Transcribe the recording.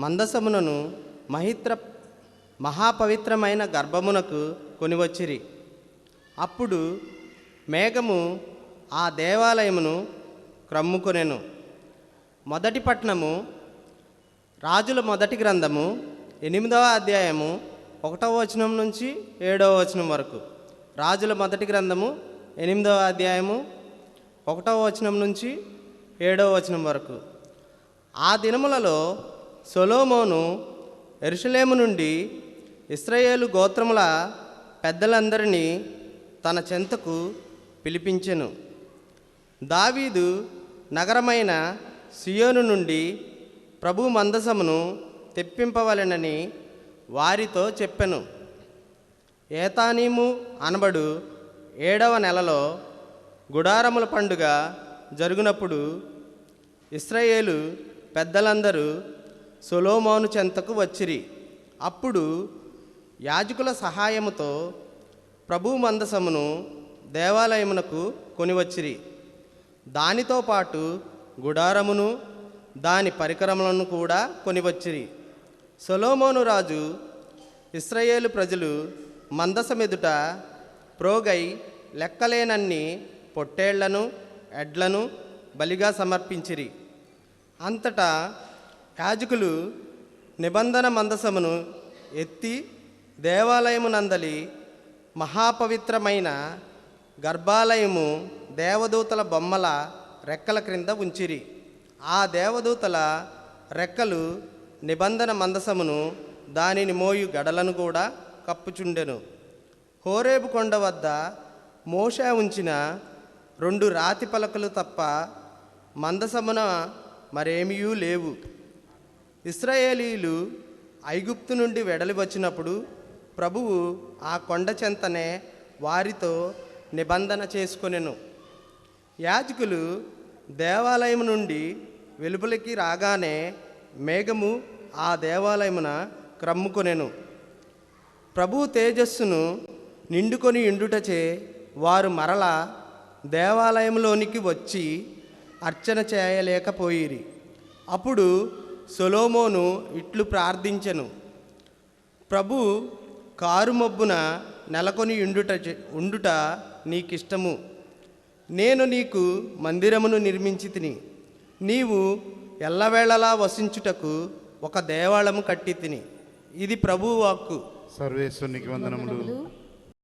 మందసమునను మహాపవిత్రమైన గర్భమునకు కొనివచ్చిరి. అప్పుడు మేఘము ఆ దేవాలయమును క్రమ్ముకొనెను. మొదటి పట్టణము. రాజుల మొదటి గ్రంథము 8వ అధ్యాయము 1వ వచనం నుంచి 7వ వచనం వరకు. రాజుల మొదటి గ్రంథము 8వ అధ్యాయము 1వ వచనం నుంచి 7వ వచనం వరకు. ఆ దినములలో సొలొమోను యెరూషలేము నుండి ఇశ్రాయేలు గోత్రముల పెద్దలందరినీ తన చెంతకు పిలిపించెను. దావీదు నగరమైన సియోను నుండి ప్రభు మందసమును తెప్పింపవలెనని వారితో చెప్పెను. ఏతానీము అనబడు 7వ నెలలో గుడారముల పండుగ జరుగునప్పుడు ఇశ్రాయేలు పెద్దలందరూ సొలొమోను చెంతకు వచ్చిరి. అప్పుడు యాజకుల సహాయముతో ప్రభు మందసమును దేవాలయమునకు కొనివచ్చిరి. దానితో పాటు గుడారమును దాని పరికరములను కూడా కొనివచ్చిరి. సొలొమోను రాజు ఇశ్రాయేలు ప్రజలు మందసమెదుట ప్రోగై లెక్కలేనన్ని పొట్టేళ్లను ఎడ్లను బలిగా సమర్పించిరి. అంతటా యాజకులు నిబంధన మందసమును ఎత్తి దేవాలయమునందలి మహాపవిత్రమైన గర్భాలయము దేవదూతల బొమ్మల రెక్కల క్రింద ఉంచిరి. ఆ దేవదూతల రెక్కలు నిబంధన మందసమును దానిని మోయు గడలను కూడా కప్పుచుండెను. హోరేబు కొండ వద్ద మోషే ఉంచిన 2 రాతి పలకలు తప్ప మందసమున మరేమీయూ లేవు. ఇశ్రాయేలీయులు ఐగుప్తు నుండి వెడలి వచ్చినప్పుడు ప్రభువు ఆ కొండ చెంతనే వారితో నిబంధన చేసుకొనెను. యాజకులు దేవాలయం నుండి వెలుపలికి రాగానే మేఘము ఆ దేవాలయమున క్రమ్ముకొనెను. ప్రభు తేజస్సును నిండుకొని ఉండుటచే వారు మరల దేవాలయంలోనికి వచ్చి అర్చన చేయలేకపోయిరి. అప్పుడు సొలొమోను ఇట్లు ప్రార్థించెను. ప్రభు కారుమబ్బున నెలకొని ఉండుట నీకిష్టము. నేను నీకు మందిరమును నిర్మించి తిని, నీవు ఎల్లవేళలా వసించుటకు ఒక దేవాలయము కట్టి తిని. ఇది ప్రభువు వాక్కు. సర్వేశ్వరునికి వందనములు.